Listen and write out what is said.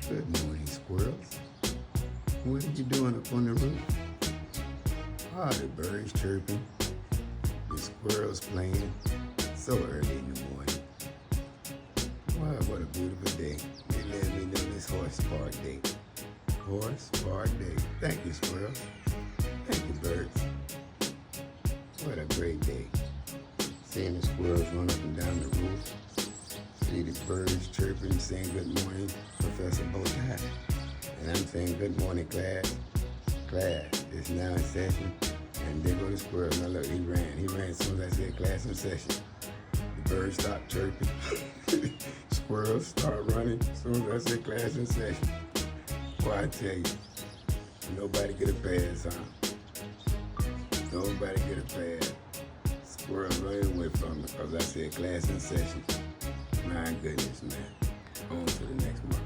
Good morning, squirrels. What are you doing up on the roof? Ah, the birds chirping, the squirrels playing, so early in the morning. Wow, what a beautiful day. They let me know this horse park day. Horse park day. Thank you, squirrels. Thank you, birds. What a great day. Seeing the squirrels run up and down the roof. See the birds chirping, saying good morning, Professor Bowtie. And I'm saying good morning, class. Class is now in session. And there go the squirrel. Now look, he ran. He ran as soon as I said class in session. The birds stopped chirping. Squirrels start running as soon as I said class in session. Well, I tell you, nobody get a pass, huh? Nobody get a pass. Squirrels running away from me because I said class in session. My goodness, man. On to the next one.